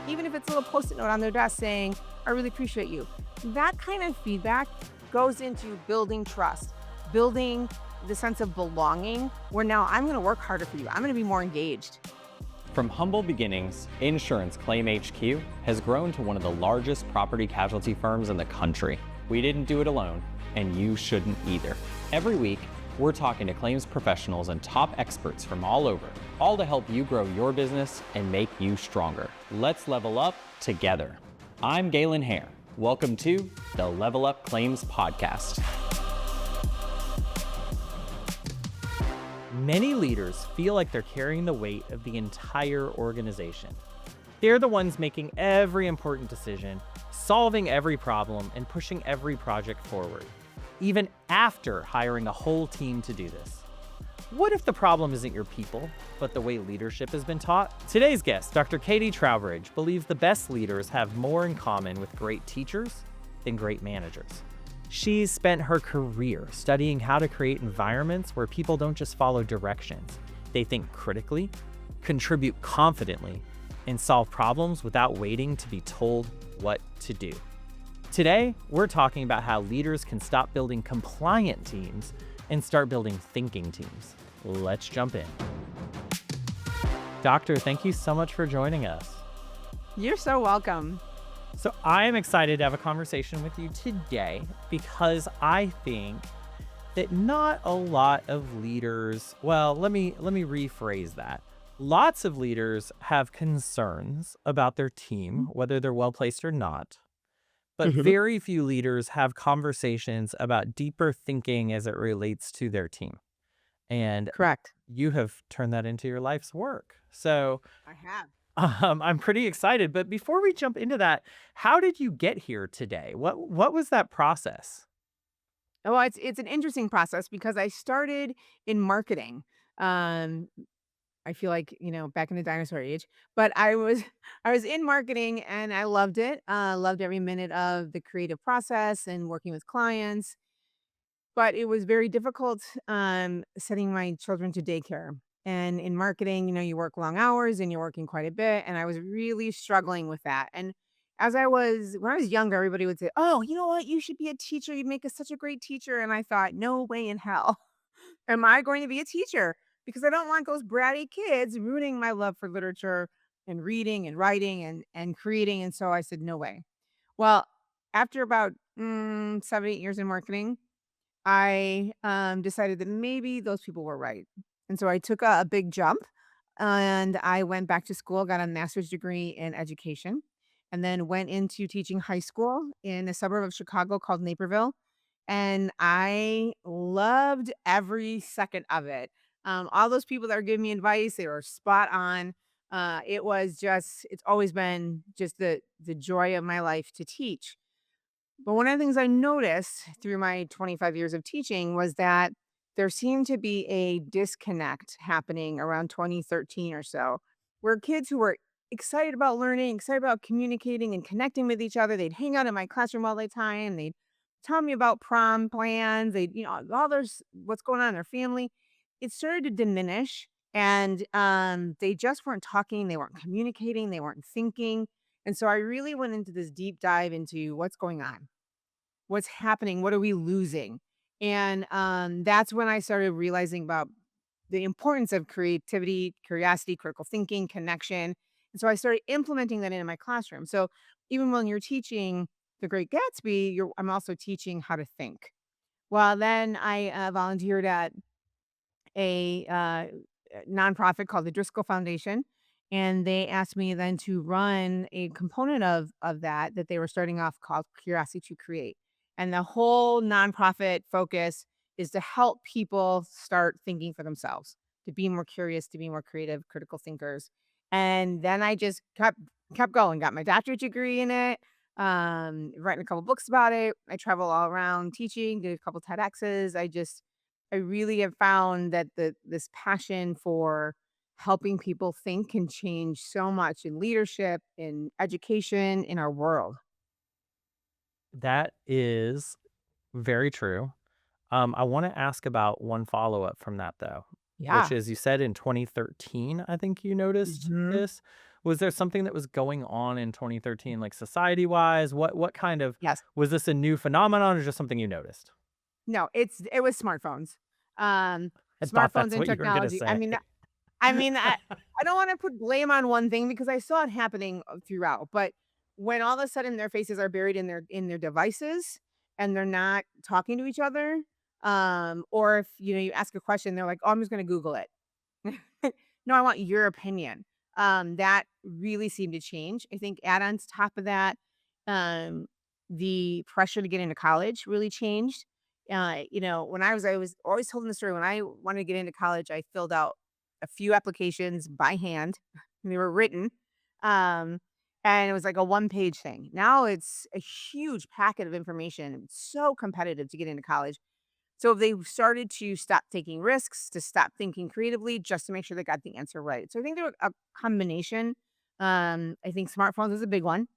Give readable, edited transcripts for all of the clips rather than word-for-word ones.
even if it's a little post-it note on their desk saying, I really appreciate you. That kind of feedback goes into building trust, building the sense of belonging, where now I'm going to work harder for you. I'm going to be more engaged. From humble beginnings, Insurance Claim HQ has grown to one of the largest property casualty firms in the country. We didn't do it alone, and you shouldn't either. Every week, we're talking to claims professionals and top experts from all over, all to help you grow your business and make you stronger. Let's level up together. I'm Galen Hair. Welcome to the Level Up Claims Podcast. Many leaders feel like they're carrying the weight of the entire organization. They're the ones making every important decision, solving every problem, and pushing every project forward, even after hiring a whole team to do this. What if the problem isn't your people, but the way leadership has been taught? Today's guest, Dr. Katie Trowbridge, believes the best leaders have more in common with great teachers than great managers. She's spent her career studying how to create environments where people don't just follow directions. They think critically, contribute confidently, and solve problems without waiting to be told what to do. Today, we're talking about how leaders can stop building compliant teams and start building thinking teams. Let's jump in. Doctor, thank you so much for joining us. You're so welcome. So I am excited to have a conversation with you today because I think that not a lot of leaders, well, let me rephrase that. Lots of leaders have concerns about their team, whether they're well placed or not. But very few leaders have conversations about deeper thinking as it relates to their team. And Correct. you have turned that into your life's work. So I have. I'm pretty excited. But before we jump into that, how did you get here today? What was that process? Well, it's an interesting process because I started in marketing. Um, I feel like, back in the dinosaur age, but I was in marketing and I loved it. Loved every minute of the creative process and working with clients. But it was very difficult sending my children to daycare. And in marketing, you work long hours and you're working quite a bit. And I was really struggling with that. And when I was younger, everybody would say, oh, you know what? You should be a teacher. You'd make such a great teacher. And I thought, no way in hell am I going to be a teacher, because I don't want those bratty kids ruining my love for literature and reading and writing and creating. And so I said, no way. Well, after about 7, 8 years in marketing, I decided that maybe those people were right. And so I took a big jump and I went back to school, got a master's degree in education, and then went into teaching high school in a suburb of Chicago called Naperville. And I loved every second of it. All those people that were giving me advice, they were spot on. It's always been just the joy of my life to teach. But one of the things I noticed through my 25 years of teaching was that there seemed to be a disconnect happening around 2013 or so, where kids who were excited about learning, excited about communicating and connecting with each other, they'd hang out in my classroom all the time. They'd tell me about prom plans. They'd, all there's what's going on in their family. It started to diminish, and they just weren't talking. They weren't communicating. They weren't thinking. And so I really went into this deep dive into what's going on, what's happening, what are we losing? And that's when I started realizing about the importance of creativity, curiosity, critical thinking, connection. And so I started implementing that into my classroom. So even when you're teaching The Great Gatsby, I'm also teaching how to think. Well, then I volunteered at a nonprofit called the Driscoll Foundation. And they asked me then to run a component of that they were starting off called Curiosity to Create. And the whole nonprofit focus is to help people start thinking for themselves, to be more curious, to be more creative, critical thinkers. And then I just kept going, got my doctorate degree in it, writing a couple books about it. I travel all around teaching, did a couple TEDx's. I really have found that this passion for helping people think can change so much in leadership, in education, in our world. That is very true. I want to ask about one follow-up from that though, which Yeah. is you said in 2013, I think you noticed Mhm. this. Was there something that was going on in 2013, like society-wise? What kind of Yes. was this a new phenomenon or just something you noticed? No, it was smartphones. Um, I thought Smartphones that's and what you were gonna technology. say. I don't wanna put blame on one thing because I saw it happening, throughout, but when all of a sudden their faces are buried in their devices and they're not talking to each other, or if, you ask a question, they're like, "Oh, I'm just gonna Google it." No, I want your opinion. That really seemed to change. I think add on top of that, um, the pressure to get into college really changed. When I was always told in the story when I wanted to get into college, I filled out a few applications by hand. And they were written. Um, and it was like a one-page thing. Now it's a huge packet of information. It's so competitive to get into college. So they've started to stop taking risks, to stop thinking creatively, just to make sure they got the answer right. So I think they're a combination. I think smartphones is a big one.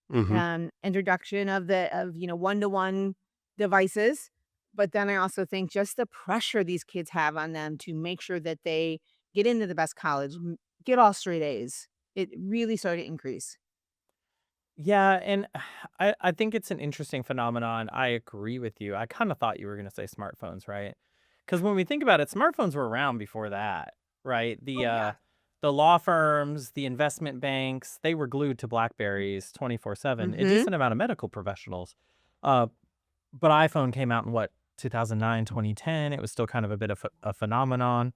Mhm. Introduction of one-to-one devices. But then I also think just the pressure these kids have on them to make sure that they get into the best college, get all straight A's. It really started to increase. Yeah, and I think it's an interesting phenomenon. I agree with you. I kinda thought you were gonna say smartphones, right? Because when we think about it, smartphones were around before that, right? Oh yeah. The law firms, the investment banks, they were glued to BlackBerries 24/7. A Mhm. decent amount of medical professionals. Uh, but iPhone came out in what, 2009, 2010. It was still kind of a bit of a phenomenon.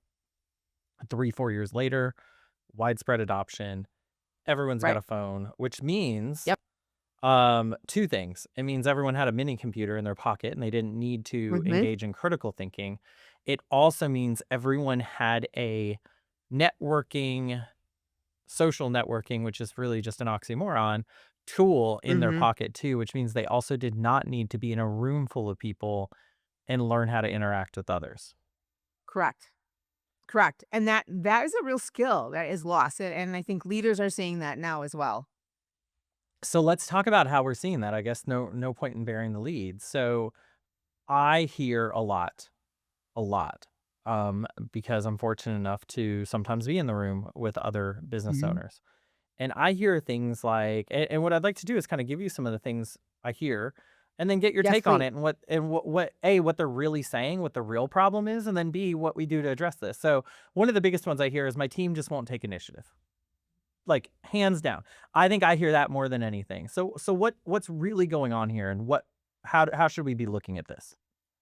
3, 4 years later, widespread adoption. Everyone's got Right. a phone, which means Yep. 2 things. It means everyone had a mini computer in their pocket and they didn't need to Mhm. engage in critical thinking. It also means everyone had a networking, social networking, which is really just an oxymoron, tool in their Mhm. pocket too, which means they also did not need to be in a room full of people and learn how to interact with others. Correct. Correct. And that is a real skill that is lost. And I think leaders are seeing that now as well. So let's talk about how we're seeing that. I guess no point in bearing the lead. So I hear a lot, because I'm fortunate enough to sometimes be in the room with other business Mhm. owners. And I hear things like, and what I'd like to do is kind of give you some of the things I hear, and then get your Yes, take on please. it and what A, what they're really saying, what the real problem is, and then B, what we do to address this. So one of the biggest ones I hear is my team just won't take initiative, like hands down. I think I hear that more than anything. So what's really going on here, and how should we be looking at this?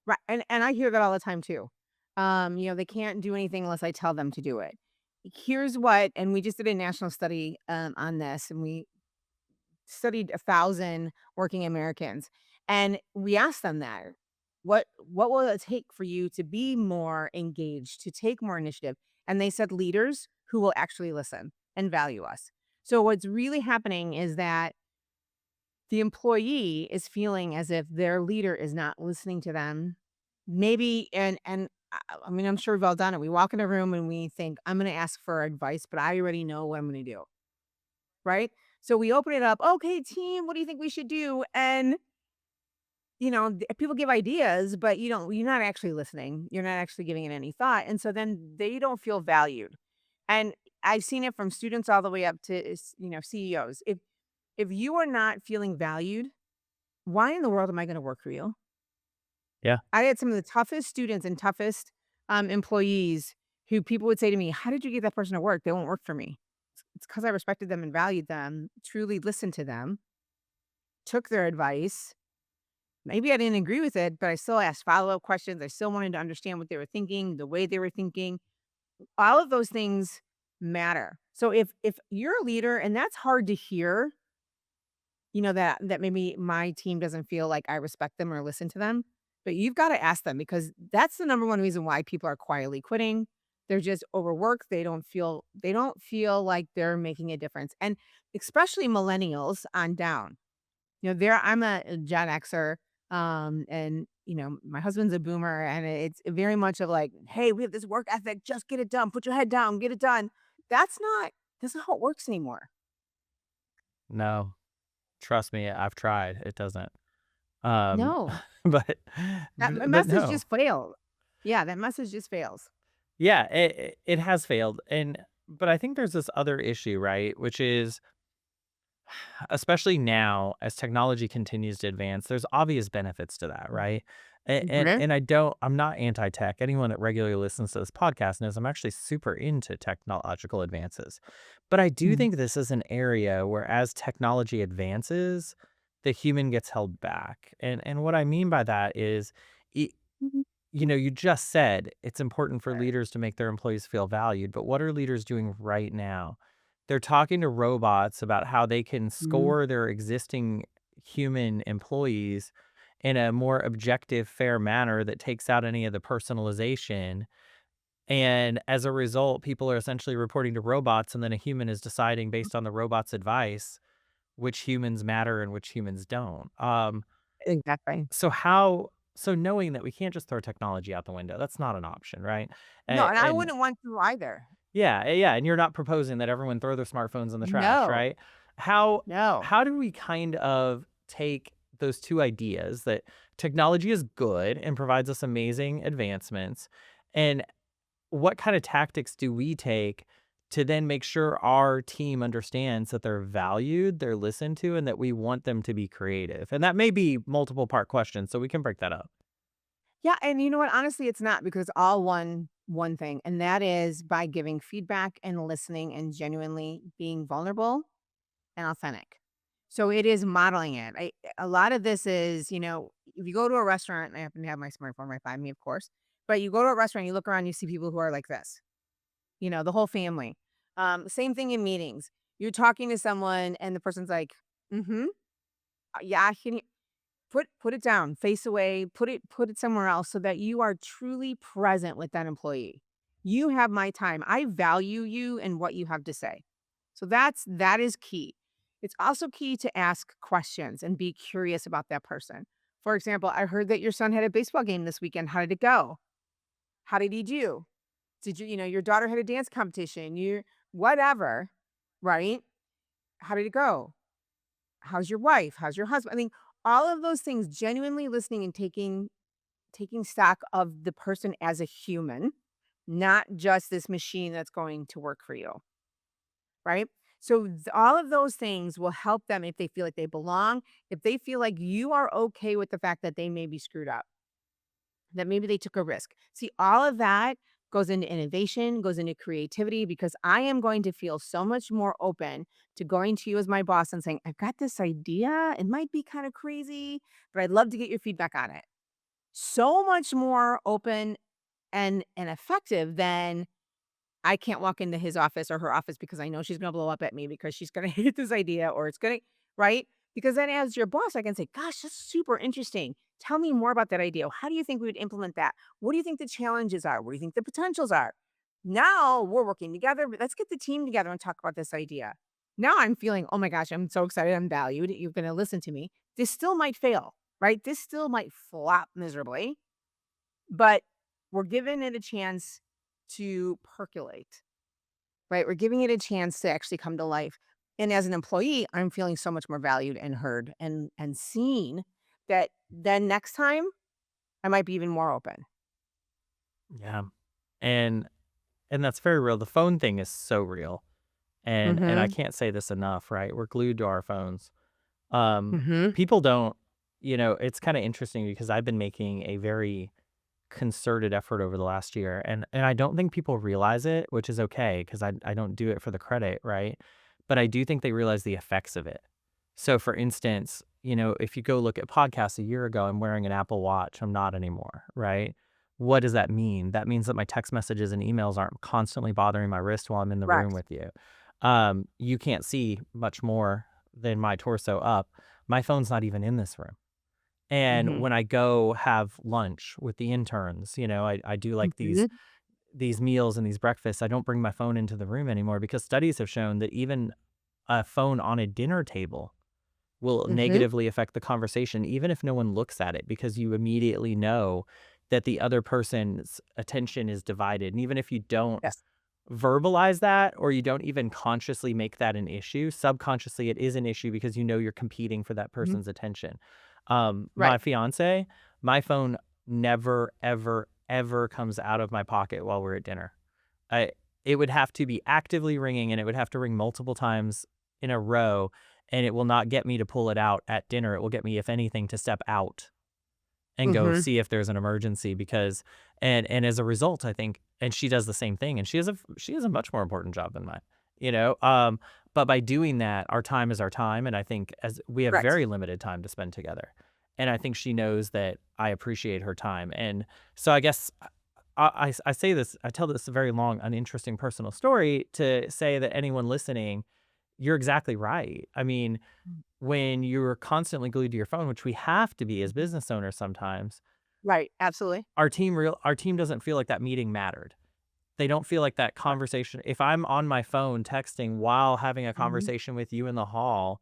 Right, and I hear that all the time too. They can't do anything unless I tell them to do it. Here's what and we just did a national study, on this, and we studied 1,000 working Americans, and we asked them that. What will it take for you to be more engaged, to take more initiative? And they said leaders who will actually listen and value us. So what's really happening is that the employee is feeling as if their leader is not listening to them. Maybe and I mean, I'm sure we've all done it. We walk in a room and we think, I'm gonna ask for advice, but I already know what I'm gonna do. Right? So we open it up, okay, team, what do you think we should do? And people give ideas, but you're not actually listening. You're not actually giving it any thought. And so then they don't feel valued. And I've seen it from students all the way up to CEOs. If you are not feeling valued, why in the world am I gonna work for you? Yeah. I had some of the toughest students and toughest, employees who people would say to me, "How did you get that person to work? They won't work for me." It's because I respected them and valued them, truly listened to them, took their advice. Maybe I didn't agree with it, but I still asked follow-up questions. I still wanted to understand what they were thinking, the way they were thinking. All of those things matter. So if you're a leader and that's hard to hear, that maybe my team doesn't feel like I respect them or listen to them, but you've gotta ask them because that's the number one reason why people are quietly quitting. They're just overworked. They don't feel like they're making a difference, and especially millennials on down. I'm a Gen Xer, and, my husband's a boomer, and it's very much of like, "Hey, we have this work ethic. Just get it done. Put your head down. Get it done." That's not how it works anymore. No. Trust me, I've tried, it doesn't. Um, No. but but Message no. just failed. Yeah, that message just fails. Yeah, it has failed, and but I think there's this other issue, right? Which is, especially now as technology continues to advance, there's obvious benefits to that, right? Mhm. I'm not anti-tech. Anyone that regularly listens to this podcast knows I'm actually super into technological advances. But I do Mhm. think this is an area where as technology advances, the human gets held back. And what I mean by that is it, Mhm. you just said it's important for leaders to make their employees feel valued, but what are leaders doing right now? They're talking to robots about how they can Mhm. score their existing human employees in a more objective, fair manner that takes out any of the personalization. And as a result, people are essentially reporting to robots, and then a human is deciding based on the robot's advice which humans matter and which humans don't. Exactly. So knowing that we can't just throw technology out the window, that's not an option, right? No, and I And wouldn't want to either. yeah, and you're not proposing that everyone throw their smartphones in the trash, No. right? How No. how do we kind of take those two ideas that technology is good and provides us amazing advancements, and what kind of tactics do we take to then make sure our team understands that they're valued, they're listened to, and that we want them to be creative? And that may be multiple part questions, so we can break that up. Yeah, and you know what? Honestly, it's not because it's all one thing, and that is by giving feedback and listening and genuinely being vulnerable and authentic. So it is modeling it. A lot of this is, if you go to a restaurant, and I happen to have my smartphone right by me, of course, but you go to a restaurant, you look around, you see people who are like this, the whole family. Same thing in meetings. You're talking to someone and the person's like, mm-hmm, yeah, can you put it down, face away, put it somewhere else so that you are truly present with that employee. You have my time. I value you and what you have to say. So that is key. It's also key to ask questions and be curious about that person. For example, I heard that your son had a baseball game this weekend. How did it go? How did he do? Did your daughter had a dance competition? You whatever, right? How did it go? How's your wife? How's your husband? I mean, all of those things, genuinely listening and taking stock of the person as a human, not just this machine that's going to work for you, right? So all of those things will help them if they feel like they belong, if they feel like you are okay with the fact that they may be screwed up, that maybe they took a risk. See, all of that goes into innovation, goes into creativity, because I am going to feel so much more open to going to you as my boss and saying, I've got this idea. It might be kind of crazy, but I'd love to get your feedback on it. So much more open and effective than I can't walk into his office or her office because I know she's gonna blow up at me because she's gonna hate this idea or it's gonna right? Because then as your boss, I can say, "Gosh, that's super interesting. Tell me more about that idea. How do you think we would implement that? What do you think the challenges are? What do you think the potentials are?" Now we're working together, but let's get the team together and talk about this idea. Now I'm feeling, "Oh my gosh, I'm so excited. I'm valued. You're gonna listen to me." This still might fail, right? This still might flop miserably, but we're giving it a chance to percolate. Right? We're giving it a chance to actually come to life. And as an employee, I'm feeling so much more valued and heard and seen that then next time I might be even more open. Yeah. And and that's very real. The phone thing is so real. And I Mhm. can't say this enough, right? We're glued to our phones. Um, Mhm. people don't, it's kind of interesting because I've been making a very concerted effort over the last year, and I don't think people realize it, which is okay because I don't do it for the credit, right? But I do think they realize the effects of it. So for instance, if you go look at podcasts a year ago, I'm wearing an Apple Watch. I'm not anymore, right? What does that mean? That means that my text messages and emails aren't constantly bothering my wrist while I'm in the room Correct. with you. You can't see much more than my torso up. My phone's not even in this room. And Mhm. when I go have lunch with the interns, I do like these Mhm. these meals and these breakfasts. I don't bring my phone into the room anymore because studies have shown that even a phone on a dinner table will Mhm. negatively affect the conversation, even if no one looks at it, because you immediately know that the other person's attention is divided. And even if you don't Yes. verbalize that or you don't even consciously make that an issue, subconsciously it is an issue because you know you're competing for that Mhm. person's attention. My Right. fiance, my phone never, ever, ever comes out of my pocket while we're at dinner. it would have to be actively ringing, and it would have to ring multiple times in a row, and it will not get me to pull it out at dinner. It will get me, if anything, to step out and go Mhm. see if there's an emergency because and as a result, I think and she does the same thing, and she has a much more important job than mine, you know? But by doing that, our time is our time, and I think as we have Correct. very limited time to spend together. And I think she knows that I appreciate her time. And so I guess I say this, I tell this very long, uninteresting personal story to say that anyone listening, you're exactly right. I mean, Mm. when you're constantly glued to your phone, which we have to be as Mhm. business owners sometimes, Right, absolutely. our team doesn't feel like that meeting mattered. They don't feel like that Right. conversation if I'm on my phone texting while having a Mhm. conversation with you in the hall,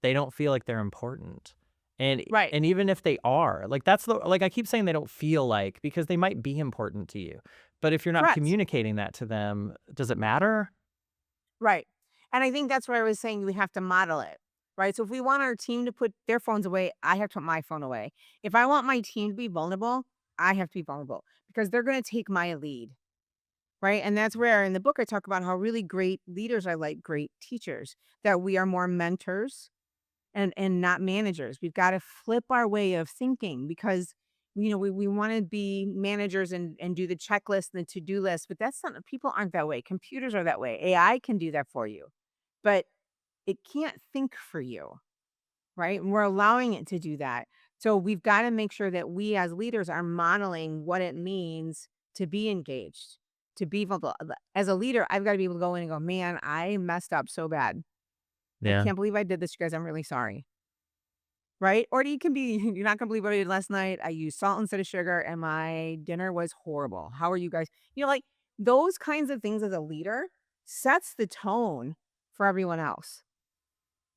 they don't feel like they're important. Right. And even if they are, like that's the like I keep saying they don't feel like because they might be important to you. But if you're not Correct. communicating that to them, does it matter? Right. And I think that's where I was saying we have to model it, right? So if we want our team to put their phones away, I have to put my phone away. If I want my team to be vulnerable, I have to be vulnerable because they're going to take my lead, right? And that's where in the book I talk about how really great leaders are like great teachers, that we are more mentors and not managers. We've got to flip our way of thinking because we want to be managers and do the checklist and the to-do list, but that's not people aren't that way. Computers are that way. AI can do that for you. But it can't think for you, right? And we're allowing it to do that. So we've got to make sure that we as leaders are modeling what it means to be engaged, to be vulnerable. As a leader, I've got to be able to go in and go, man, I messed up so bad. I Yeah. can't believe I did this, you guys. I'm really sorry. Right? Or you can be, you're not gonna believe what I did last night. I used salt instead of sugar and my dinner was horrible. How are you guys? Like those kinds of things as a leader sets the tone for everyone else.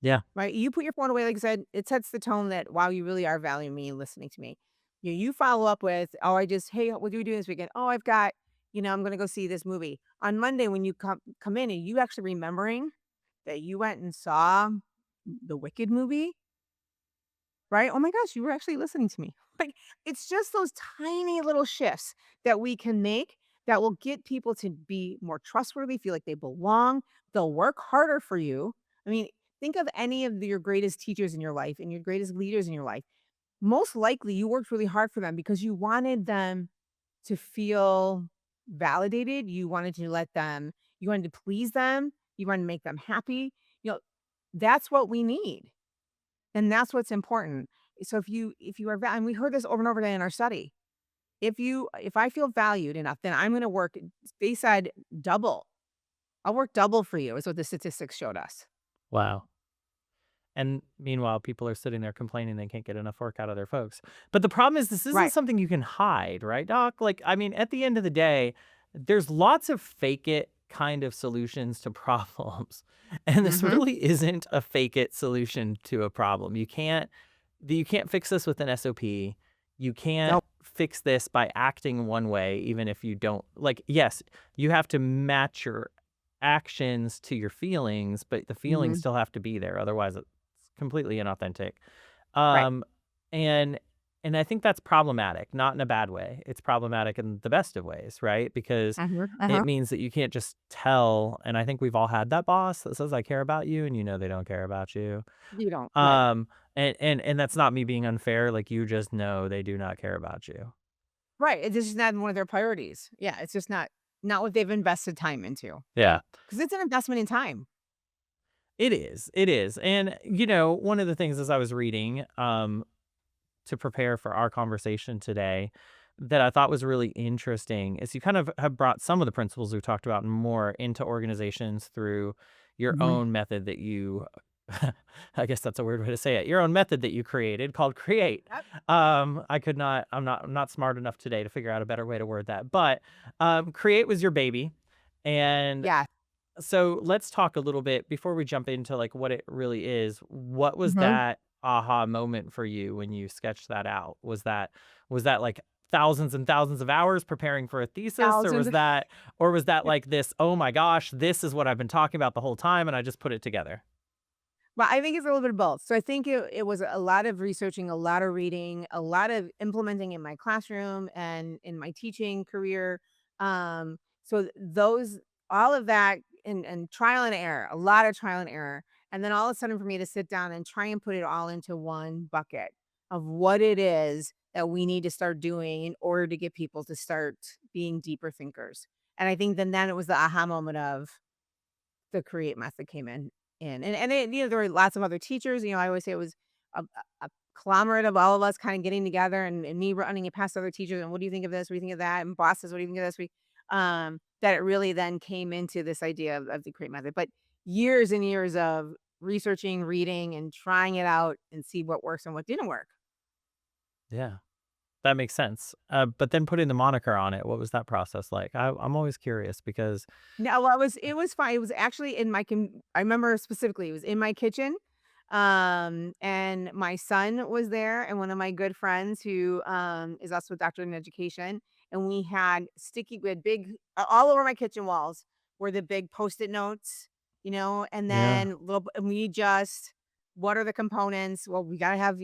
Yeah. Right? You put your phone away, like I said, it sets the tone that, wow, you really are valuing me and listening to me. You follow up with, oh, hey, what do we do this weekend? Oh, I've got, I'm going to go see this movie. On Monday, when you come in and you actually remembering that you went and saw the Wicked movie, right? Oh my gosh, you were actually listening to me. Like, it's just those tiny little shifts that we can make that will get people to be more trustworthy, feel like they belong. They'll work harder for you. I mean, think of any of your greatest teachers in your life and your greatest leaders in your life. Most likely, you worked really hard for them because you wanted them to feel validated. You wanted to please them. You wanted to make them happy. You know, that's what we need. And that's what's important. So if you are and we heard this over and over again in our study. If I feel valued enough, then I'm gonna work, they said double. I'll work double for you is what the statistics showed us. Wow. And meanwhile, people are sitting there complaining they can't get enough work out of their folks. But the problem is this isn't Right. something you can hide, right, doc? Like, I mean, at the end of the day, there's lots of fake it kind of solutions to problems. And this Mhm. really isn't a fake it solution to a problem. You can't fix this with an SOP. You can't Nope. fix this by acting one way, even if you don't like, yes, you have to match your actions to your feelings, but the feelings Mhm. still have to be there. Otherwise, completely inauthentic. Right. Um, and and I think that's problematic, not in a bad way. It's problematic in the best of ways, right? Because Mhm. it Uh-huh. means that you can't just tell. And I think we've all had that boss that says, "I care about you," and you know they don't care about you. You don't. Right. Um, and that's not me being unfair. Like you just know they do not care about you. Right. It's just not one of their priorities. Yeah, it's just not what they've invested time into. Yeah. Because it's an investment in time. It is. It is. And you know, one of the things as I was reading, to prepare for our conversation today that I thought was really interesting is you kind of have brought some of the principles we talked about more into organizations through your Mhm. own method that you I guess that's a weird way to say it. Your own method that you created called create. Yep. I'm not smart enough today to figure out a better way to word that. But create was your baby. And Yeah. so let's talk a little bit before we jump into like what it really is. What was Mhm. that aha moment for you when you sketched that out? Was that like thousands and thousands of hours preparing for a thesis Thousands. or was that like this, oh my gosh, this is what I've been talking about the whole time and I just put it together? Well, I think it's a little bit of both. So I think it was a lot of researching, a lot of reading, a lot of implementing in my classroom and in my teaching career. So those all of that and trial and error, a lot of trial and error. And then all of a sudden for me to sit down and try and put it all into one bucket of what it is that we need to start doing in order to get people to start being deeper thinkers. And I think then it was the aha moment of the create method came in. And it, there were lots of other teachers, I always say it was a conglomerate of all of us kind of getting together and me running it past other teachers and what do you think of this? What do you think of that? And bosses, what do you think of this? That it really then came into this idea of the create method. But years and years of researching, reading, and trying it out and see what works and what didn't work. Yeah, that makes sense. But then putting the moniker on it, what was that process like? I'm always curious because No, well, it was fine. It was actually in my I remember specifically, it was in my kitchen, and my son was there and one of my good friends who, is also a doctor in education, and we had big all over my kitchen walls were the big Post-it notes, and yeah, then and we just what are the components? Well, we gotta have,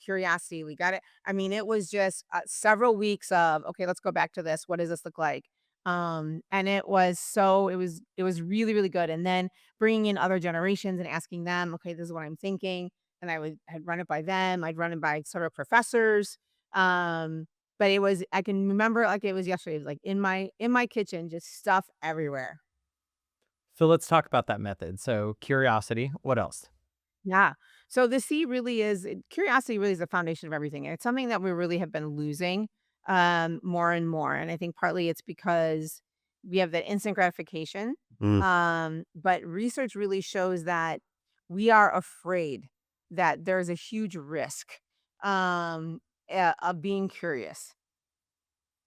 curiosity. We got it. I mean, it was just, several weeks of, "Okay, let's go back to this. What does this look like?" And it was really, really good, and then bringing in other generations and asking them, "Okay, this is what I'm thinking," and I'd run it by them, I'd run it by sort of professors, but I can remember it like it was yesterday, it was, like, in my kitchen, just stuff everywhere. so let's talk about that method. So curiosity, what else? Yeah. So the C really is curiosity really is the foundation of everything. And it's something that we really have been losing more and more. And I think partly it's because we have that instant gratification. Mm. But research really shows that we are afraid that there's a huge risk of being curious.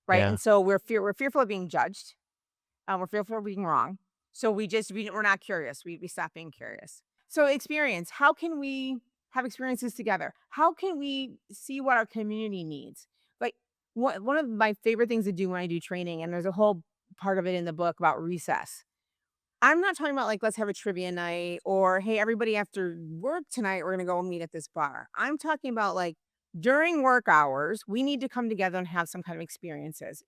Right. Yeah. And so we're fearful of being judged. We're fearful of being wrong. So we're not curious. We stop being curious. So experience, how can we have experiences together? How can we see what our community needs? Like one of my favorite things to do when I do training, and there's a whole part of it in the book about recess. I'm not talking about like, let's have a trivia night or, hey, everybody after work tonight, we're going to go meet at this bar. I'm talking about like during work hours, we need to come together and have some kind of experiences.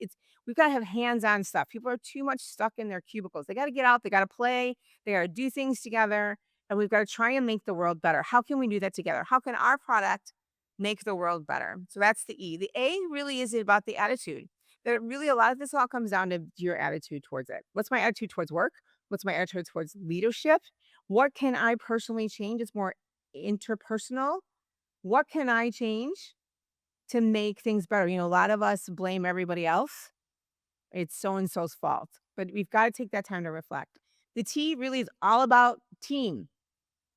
We've got to have hands-on stuff. People are too much stuck in their cubicles. They got to get out, they got to play, they got to do things together, and we've got to try and make the world better. How can we do that together? How can our product make the world better? So that's the E. The A really is about the attitude. That really a lot of this all comes down to your attitude towards it. What's my attitude towards work? What's my attitude towards leadership? What can I personally change? It's more interpersonal. What can I change to make things better? A lot of us blame everybody else. It's so and so's fault, but we've got to take that time to reflect. The T really is all about team.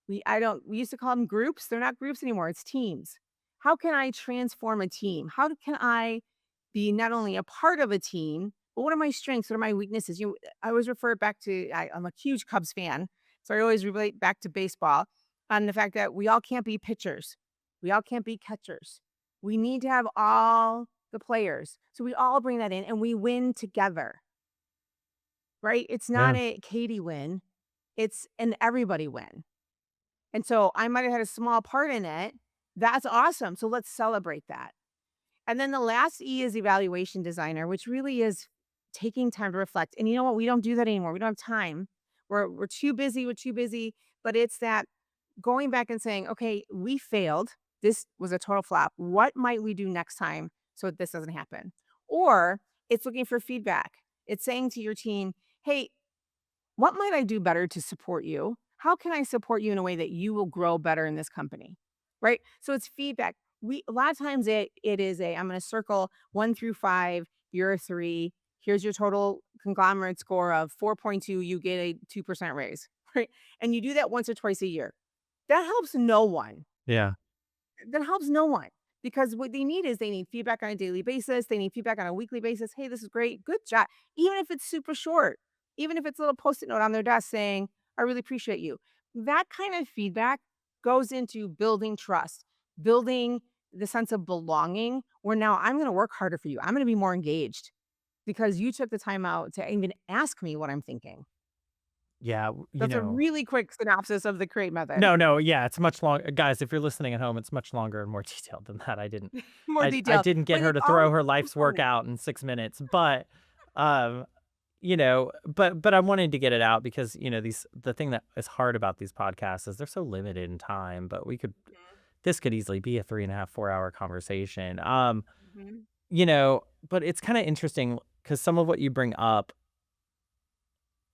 We used to call them groups. They're not groups anymore. It's teams. How can I transform a team? How can I be not only a part of a team, but what are my strengths? What are my weaknesses? I always refer back to I'm a huge Cubs fan, so I always relate back to baseball on the fact that we all can't be pitchers, we all can't be catchers. We need to have all the players, so we all bring that in and we win together. Right? It's not Yeah. a Katie win; it's an everybody win. And so I might have had a small part in it. That's awesome. So let's celebrate that. And then the last E is evaluation designer, which really is taking time to reflect. And you know what? We don't do that anymore. We don't have time. We're too busy. We're too busy. But it's that going back and saying, okay, we failed. This was a total flop. What might we do next time so this doesn't happen? Or it's looking for feedback. It's saying to your team, hey, what might I do better to support you? How can I support you in a way that you will grow better in this company? Right? So it's feedback. We A lot of times it is I'm going to circle 1 through 5, you're a 3. Here's your total conglomerate score of 4.2, you get a 2% raise, right? And you do that once or twice a year. That helps no one. Yeah. That helps no one because what they need is they need feedback on a daily basis. They need feedback on a weekly basis. Hey, this is great. Good job. Even if it's super short, even if it's a little post-it note on their desk saying, I really appreciate you. That kind of feedback goes into building trust, building the sense of belonging where now I'm going to work harder for you. I'm going to be more engaged because you took the time out to even ask me what I'm thinking. Yeah. That's a really quick synopsis of the create method. No, no, yeah, it's much long guys, if you're listening at home, it's much longer and more detailed than that. More I detailed, didn't get but her it's to all throw her life's work components. out in 6 minutes, but, um, but I wanted to get it out because, the thing that is hard about these podcasts is they're so limited in time, but this could easily be a 3.5, 4 hour conversation. Mhm. But it's kind of interesting because some of what you bring up,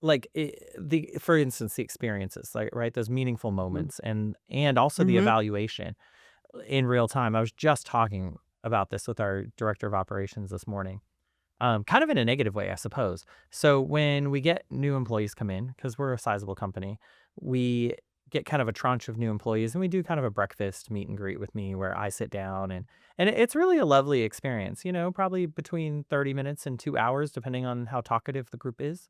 like for instance, the experiences, like, right, those meaningful Mhm. moments and also the Mhm. evaluation in real time. I was just talking about this with our director of operations this morning. Kind of in a negative way, I suppose. So when we get new employees come in, because we're a sizable company, we get kind of a tranche of new employees, and we do kind of a breakfast meet and greet with me where I sit down it's really a lovely experience. Probably between 30 minutes and 2 hours, depending on how talkative the group is.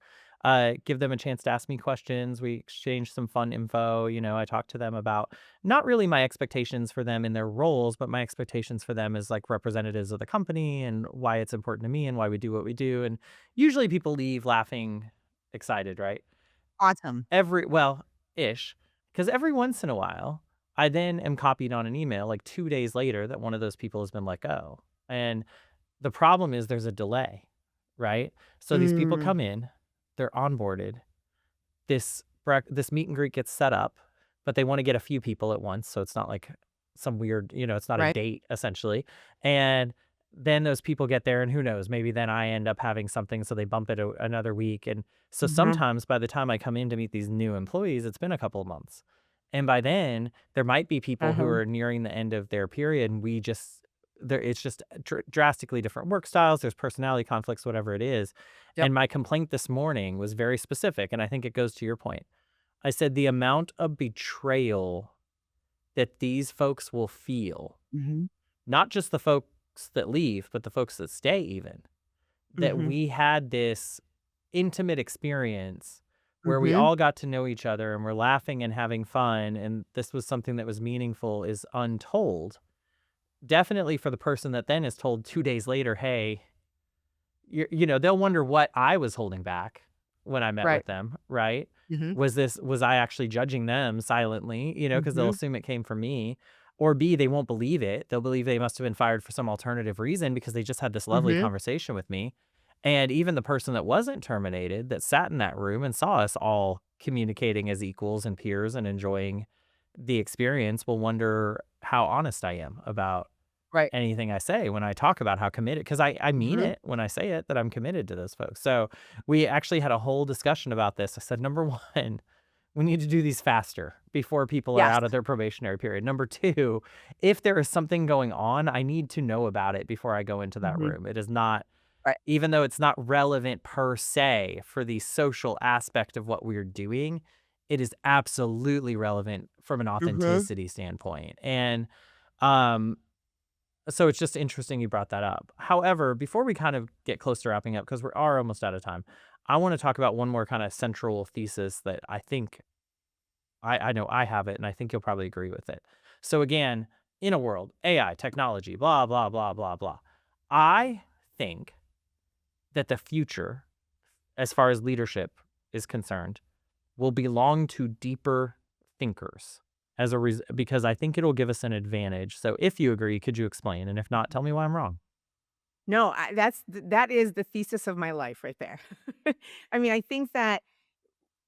Give them a chance to ask me questions. We exchange some fun info. I talk to them about not really my expectations for them in their roles, but my expectations for them as like representatives of the company and why it's important to me and why we do what we do. And usually people leave laughing, excited, right? Awesome. Well, ish. Because every once in a while, I then am copied on an email like 2 days later that one of those people has been let go. And the problem is there's a delay, right? So these people Mm. come in, they're onboarded, this meet and greet gets set up, but they wanna get a few people at once, so it's not like some weird, it's not a Right. date essentially, and then those people get there and who knows, maybe then I end up having something, so they bump it another week, and so Mhm. sometimes by the time I come in to meet these new employees, it's been a couple of months, and by then, there might be people who Uh-huh. are nearing the end of their period, and it's just drastically different work styles, there's personality conflicts, whatever it is, Yep. and my complaint this morning was very specific, and I think it goes to your point. I said the amount of betrayal that these folks will feel, Mhm. not just the folks that leave, but the folks that stay even, that Mhm. we had this intimate experience where we Mhm. all got to know each other and we're laughing and having fun and this was something that was meaningful is untold. Definitely for the person that then is told 2 days later, "Hey," they'll wonder what I was holding back when I met Right. with them, right? Mhm. Was I actually judging them silently, because they'll Mhm. assume it came from me, or B, they won't believe it. They'll believe they must have been fired for some alternative reason because they just had this lovely Mhm. conversation with me. And even the person that wasn't terminated that sat in that room and saw us all communicating as equals and peers and enjoying the experience will wonder how honest I am about Right. anything I say when I talk about how committed, because I mean Mhm. it when I say it that I'm committed to those folks. So we actually had a whole discussion about this. I said, number one, we need to do these faster before people are Yes. out of their probationary period. Number two, if there is something going on, I need to know about it before I go into that Mhm. room. It is not, Right. even though it's not relevant per se for the social aspect of what we're doing, it is absolutely relevant from an Mhm. authenticity standpoint. And um so it's just interesting you brought that up. However, before we kind of get close to wrapping up, because we are almost out of time, I want to talk about one more kind of central thesis that I think I know I have it, and I think you'll probably agree with it. So again, in a world, AI, technology, blah, blah, blah, blah, blah. I think that the future, as far as leadership is concerned, will belong to deeper thinkers because I think it'll give us an advantage. So if you agree, could you explain? And if not, tell me why I'm wrong. No, that is the thesis of my life right there. I mean, I think that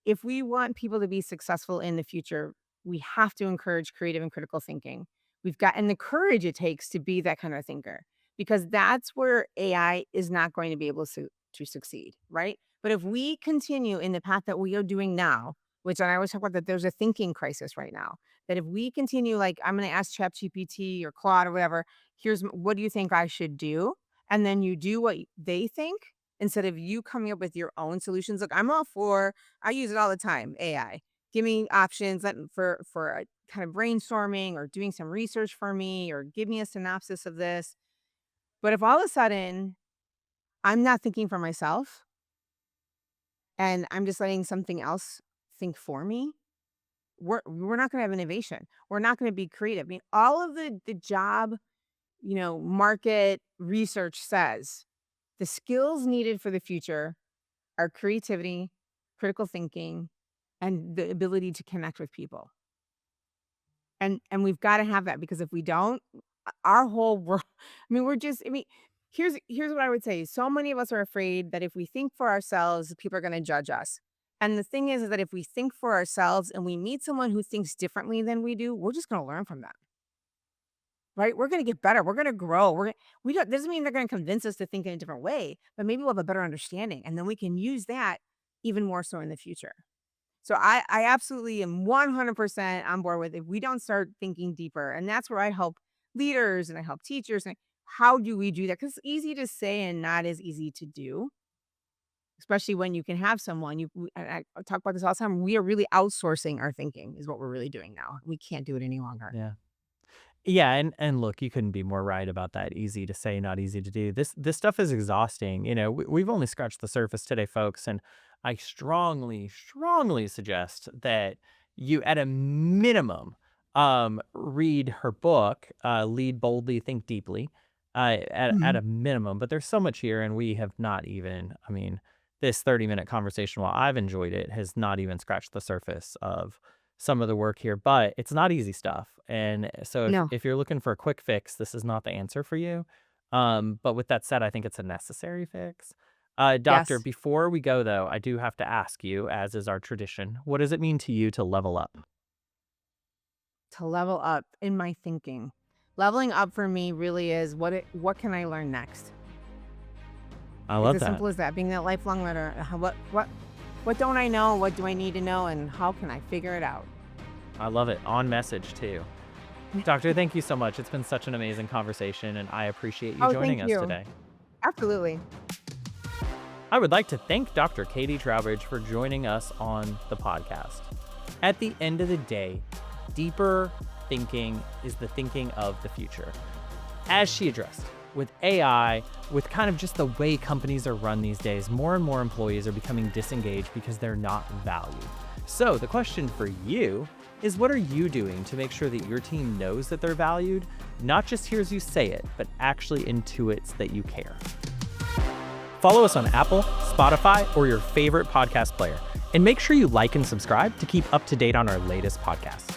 if we want people to be successful in the future, we have to encourage creative and critical thinking. We've got and the courage it takes to be that kind of thinker because that's where AI is not going to be able to succeed, right? But if we continue in the path that we are doing now, which I always talk about that there's a thinking crisis right now, that if we continue like I'm going to ask ChatGPT or Claude or whatever, what do you think I should do? And then you do what they think instead of you coming up with your own solutions. Look, I'm all for I use it all the time, AI. Give me options for kind of brainstorming or doing some research for me or give me a synopsis of this. But if all of a sudden I'm not thinking for myself and I'm just letting something else think for me, we're not going to have innovation. We're not going to be creative. I mean, all of the job, market research says the skills needed for the future are creativity, critical thinking, and the ability to connect with people. And we've gotta have that because if we don't, our whole world I mean, we're just I mean, Here's what I would say. So many of us are afraid that if we think for ourselves, people are going to judge us. And the thing is that if we think for ourselves and we meet someone who thinks differently than we do, we're just going to learn from them. Right? We're going to get better. We're going to grow. We don't doesn't mean they're going to convince us to think in a different way, but maybe we'll have a better understanding and then we can use that even more so in the future. So I absolutely am 100% on board with if we don't start thinking deeper. And that's where I help leaders and I help teachers. And how do we do that? Because it's easy to say and not as easy to do, especially when you can have someone. I talk about this all the time. We are really outsourcing our thinking, is what we're really doing now. We can't do it any longer. Yeah. Yeah, and look, you couldn't be more right about that. Easy to say, not easy to do. This stuff is exhausting. We've only scratched the surface today, folks, and I strongly, strongly suggest that you, at a minimum, read her book, "Lead Boldly, Think Deeply," at Mhm. a minimum. But there's so much here, and we have not even. I mean, this 30-minute conversation, while I've enjoyed it, has not even scratched the surface of some of the work here, but it's not easy stuff. And so if, No. if you're looking for a quick fix, this is not the answer for you. But with that said, I think it's a necessary fix. Doctor, Yes. before we go though, I do have to ask you, as is our tradition, what does it mean to you to level up? To level up in my thinking. Leveling up for me really is what can I learn next? I It's love as that. simple as that, being that lifelong learner. What don't I know? What do I need to know? And how can I figure it out? I love it. On message too. Doctor, thank you so much. It's been such an amazing conversation, and I appreciate you Oh, joining thank us you. today. Absolutely. I would like to thank Dr. Katie Trowbridge for joining us on the podcast. At the end of the day, deeper thinking is the thinking of the future. As she addressed, with AI, with kind of just the way companies are run these days, more and more employees are becoming disengaged because they're not valued. So the question for you is, what are you doing to make sure that your team knows that they're valued, not just hears you say it, but actually intuits that you care? Follow us on Apple, Spotify, or your favorite podcast player. And make sure you like and subscribe to keep up to date on our latest podcasts.